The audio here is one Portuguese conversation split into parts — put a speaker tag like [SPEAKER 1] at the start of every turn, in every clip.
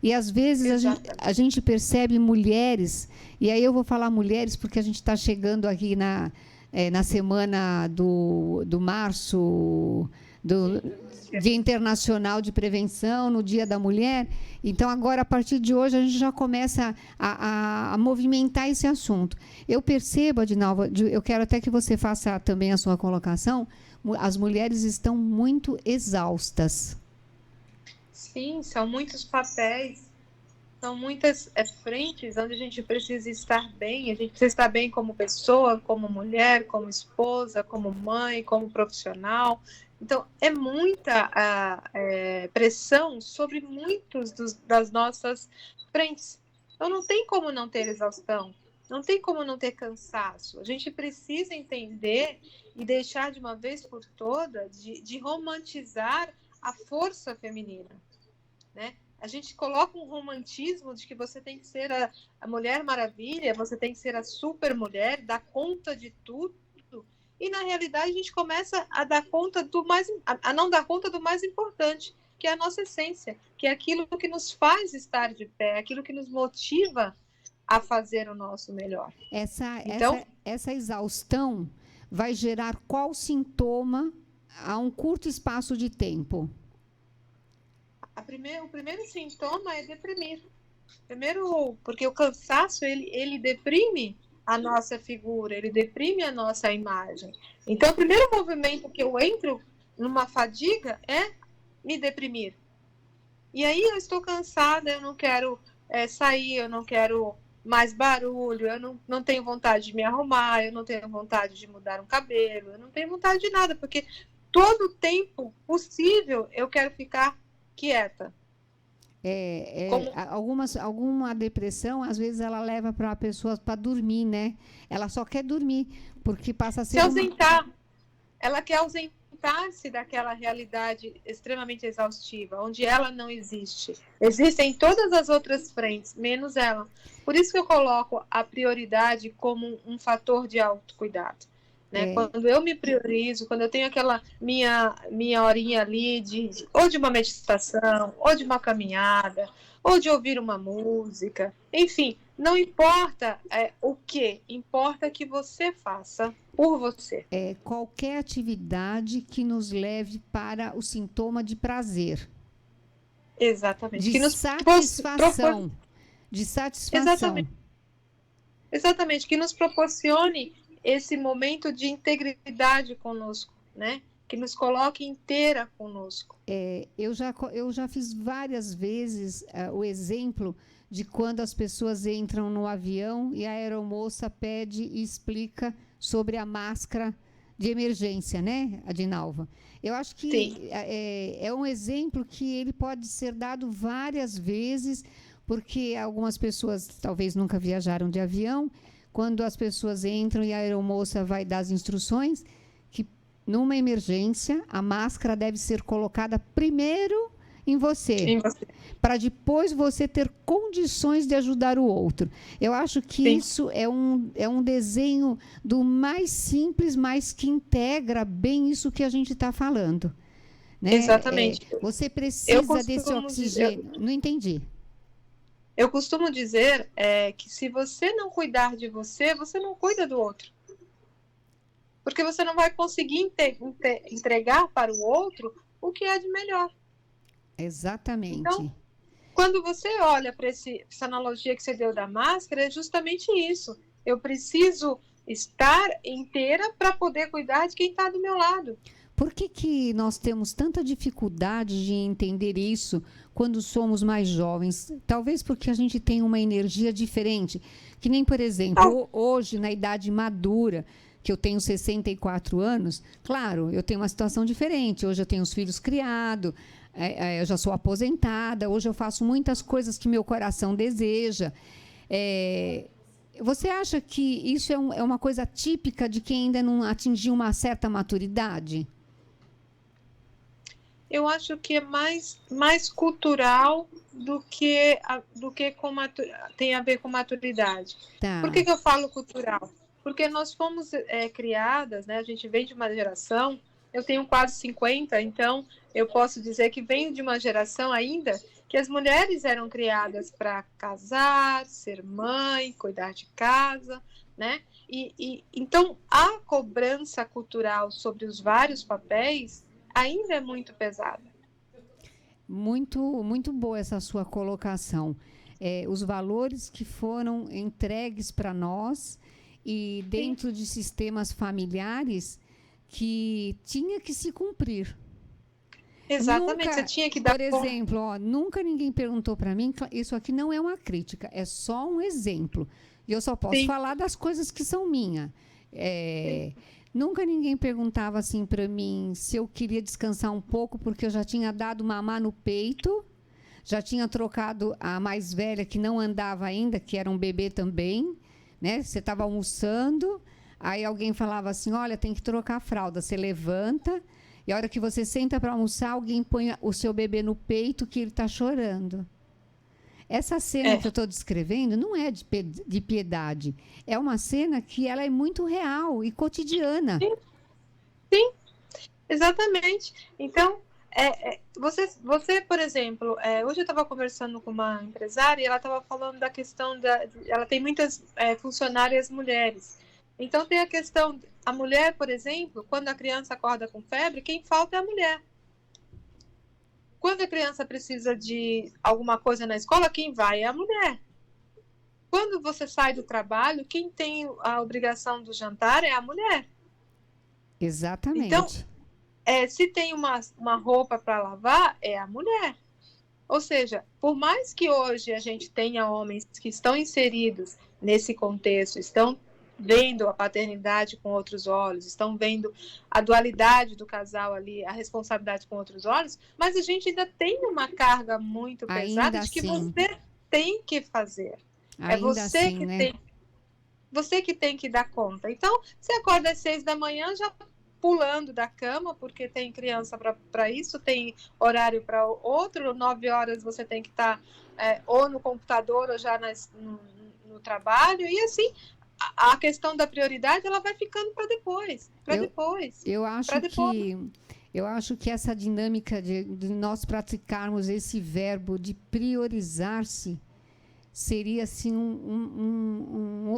[SPEAKER 1] E às vezes
[SPEAKER 2] Exatamente.
[SPEAKER 1] a gente percebe mulheres, e aí eu vou falar mulheres porque a gente está chegando aqui na semana do março, do Dia Internacional de Prevenção, no Dia da Mulher. Então, agora, a partir de hoje, a gente já começa a movimentar esse assunto. Eu percebo, Adinalva, eu quero até que você faça também a sua colocação, as mulheres estão muito exaustas.
[SPEAKER 2] Sim, são muitos papéis, são muitas frentes onde a gente precisa estar bem. A gente precisa estar bem como pessoa, como mulher, como esposa, como mãe, como profissional. Então, é muita pressão sobre muitos das nossas frentes. Então, não tem como não ter exaustão, não tem como não ter cansaço. A gente precisa entender e deixar de uma vez por todas de romantizar a força feminina, né? A gente coloca um romantismo de que você tem que ser a Mulher Maravilha, você tem que ser a super mulher, dar conta de tudo. E na realidade a gente começa a dar conta a não dar conta do mais importante, que é a nossa essência, que é aquilo que nos faz estar de pé, aquilo que nos motiva a fazer o nosso melhor. Então,
[SPEAKER 1] Essa exaustão vai gerar qual sintoma a um curto espaço de tempo?
[SPEAKER 2] o primeiro sintoma é deprimir. Primeiro, porque o cansaço, ele deprime a nossa figura, ele deprime a nossa imagem. Então, o primeiro movimento que eu entro numa fadiga é me deprimir. E aí eu estou cansada, eu não quero sair, eu não quero mais barulho, eu não tenho vontade de me arrumar, eu não tenho vontade de mudar um cabelo, eu não tenho vontade de nada, porque todo o tempo possível eu quero ficar quieta. Como
[SPEAKER 1] Alguma depressão, às vezes, ela leva para a pessoa para dormir, né? Ela só quer dormir, porque passa a
[SPEAKER 2] se
[SPEAKER 1] ser uma.
[SPEAKER 2] ausentar. Ela quer ausentar-se daquela realidade extremamente exaustiva, onde ela não existe. Existem todas as outras frentes, menos ela. Por isso que eu coloco a prioridade como um fator de autocuidado. Né?
[SPEAKER 1] É,
[SPEAKER 2] Quando eu me priorizo, quando eu tenho aquela minha horinha ali ou de uma meditação, ou de uma caminhada, ou de ouvir uma música, enfim, não importa o que, importa que você faça por você.
[SPEAKER 1] qualquer atividade que nos leve para o sintoma de prazer,
[SPEAKER 2] Exatamente.
[SPEAKER 1] de
[SPEAKER 2] Que nos
[SPEAKER 1] satisfação, de satisfação.
[SPEAKER 2] exatamente, exatamente, que nos proporcione esse momento de integridade conosco, né? Que nos coloque inteira conosco.
[SPEAKER 1] Eu já fiz várias vezes o exemplo de quando as pessoas entram no avião e a aeromoça pede e explica sobre a máscara de emergência, né, Adinalva? Eu acho
[SPEAKER 2] Sim.
[SPEAKER 1] que é um exemplo que ele pode ser dado várias vezes, porque algumas pessoas talvez nunca viajaram de avião. Quando as pessoas entram e a aeromoça vai dar as instruções, que numa emergência, a máscara deve ser colocada primeiro em você, para depois você ter condições de ajudar o outro. Eu acho que
[SPEAKER 2] Sim.
[SPEAKER 1] isso é um desenho do mais simples, mas que integra bem isso que a gente está falando. Né?
[SPEAKER 2] Exatamente.
[SPEAKER 1] Você precisa desse oxigênio. Não entendi.
[SPEAKER 2] Eu costumo dizer que se você não cuidar de você, você não cuida do outro. Porque você não vai conseguir entregar para o outro o que é de melhor.
[SPEAKER 1] Exatamente.
[SPEAKER 2] Então, quando você olha para essa analogia que você deu da máscara, é justamente isso. Eu preciso estar inteira para poder cuidar de quem está do meu lado.
[SPEAKER 1] Por que nós temos tanta dificuldade de entender isso quando somos mais jovens? Talvez porque a gente tem uma energia diferente. Que nem, por exemplo, hoje, na idade madura, que eu tenho 64 anos, claro, eu tenho uma situação diferente. Hoje eu tenho os filhos criados, eu já sou aposentada, hoje eu faço muitas coisas que meu coração deseja. Você acha que isso é uma coisa típica de quem ainda não atingiu uma certa maturidade?
[SPEAKER 2] Eu acho que é mais cultural do que tem a ver com maturidade.
[SPEAKER 1] Tá.
[SPEAKER 2] Por que eu falo cultural? Porque nós fomos criadas, né? A gente vem de uma geração, eu tenho quase 50, então eu posso dizer que venho de uma geração ainda que as mulheres eram criadas para casar, ser mãe, cuidar de casa, né? Então, a cobrança cultural sobre os vários papéis ainda é muito pesada.
[SPEAKER 1] Muito, muito boa essa sua colocação. Os valores que foram entregues para nós e dentro de sistemas familiares que tinha que se cumprir.
[SPEAKER 2] Exatamente,
[SPEAKER 1] Nunca,
[SPEAKER 2] você tinha que dar
[SPEAKER 1] por exemplo, nunca ninguém perguntou para mim, isso aqui não é uma crítica, é só um exemplo. E eu só posso falar das coisas que são minhas. Nunca ninguém perguntava assim para mim se eu queria descansar um pouco, porque eu já tinha dado mamar no peito, já tinha trocado a mais velha, que não andava ainda, que era um bebê também, né? Você estava almoçando, aí alguém falava assim, olha, tem que trocar a fralda. Você levanta, e a hora que você senta para almoçar, alguém põe o seu bebê no peito, que ele está chorando. Essa cena que eu estou descrevendo não é de piedade. É uma cena que ela é muito real e cotidiana.
[SPEAKER 2] Sim, exatamente. Então, você, por exemplo, hoje eu estava conversando com uma empresária e ela estava falando da questão ela tem muitas funcionárias mulheres. Então, tem a questão, a mulher, por exemplo, quando a criança acorda com febre, quem falta é a mulher. Quando a criança precisa de alguma coisa na escola, quem vai é a mulher. Quando você sai do trabalho, quem tem a obrigação do jantar é a mulher.
[SPEAKER 1] Exatamente.
[SPEAKER 2] Então, se tem uma roupa para lavar, é a mulher. Ou seja, por mais que hoje a gente tenha homens que estão inseridos nesse contexto, estão vendo a paternidade com outros olhos, estão vendo a dualidade do casal ali, a responsabilidade com outros olhos, mas a gente ainda tem uma carga muito pesada de que você tem que fazer.
[SPEAKER 1] Ainda
[SPEAKER 2] é você
[SPEAKER 1] assim,
[SPEAKER 2] que
[SPEAKER 1] né?
[SPEAKER 2] tem. Você que tem que dar conta. Então, você acorda às 6 da manhã já pulando da cama, porque tem criança para isso, tem horário para outro, 9 horas você tem que estar ou no computador ou já no trabalho, e assim, a questão da prioridade, ela vai ficando para depois,
[SPEAKER 1] Eu acho que essa dinâmica de nós praticarmos esse verbo de priorizar-se seria assim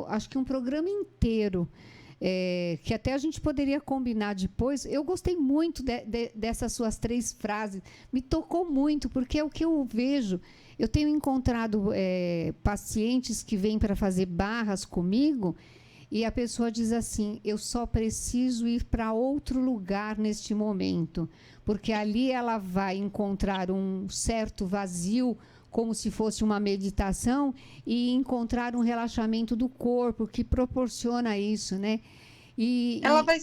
[SPEAKER 1] acho que um programa inteiro, que até a gente poderia combinar depois. Eu gostei muito dessas suas 3 frases, me tocou muito, porque é o que eu vejo. Eu tenho encontrado pacientes que vêm para fazer barras comigo e a pessoa diz assim, eu só preciso ir para outro lugar neste momento, porque ali ela vai encontrar um certo vazio, como se fosse uma meditação, e encontrar um relaxamento do corpo que proporciona isso, né?
[SPEAKER 2] Ela vai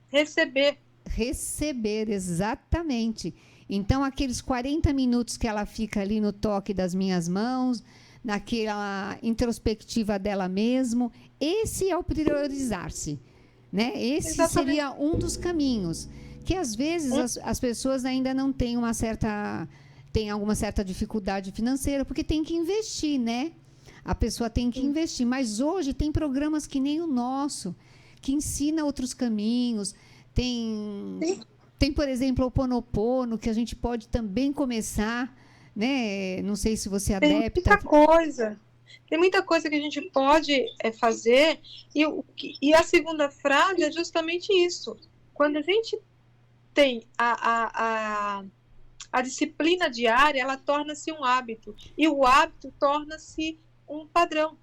[SPEAKER 2] receber.
[SPEAKER 1] Receber, exatamente. Então, aqueles 40 minutos que ela fica ali no toque das minhas mãos, naquela introspectiva dela mesmo, esse é o priorizar-se, né? Esse seria um dos caminhos, que às vezes as pessoas ainda não têm tem alguma certa dificuldade financeira, porque tem que investir, né? A pessoa tem que investir. Mas hoje tem programas que nem o nosso, que ensina outros caminhos. Tem, por exemplo, o Ho'oponopono, que a gente pode também começar, né? Não sei se você adepta.
[SPEAKER 2] Tem muita coisa que a gente pode fazer. E a segunda frase é justamente isso. Quando a gente tem a disciplina diária, ela torna-se um hábito. E o hábito torna-se um padrão.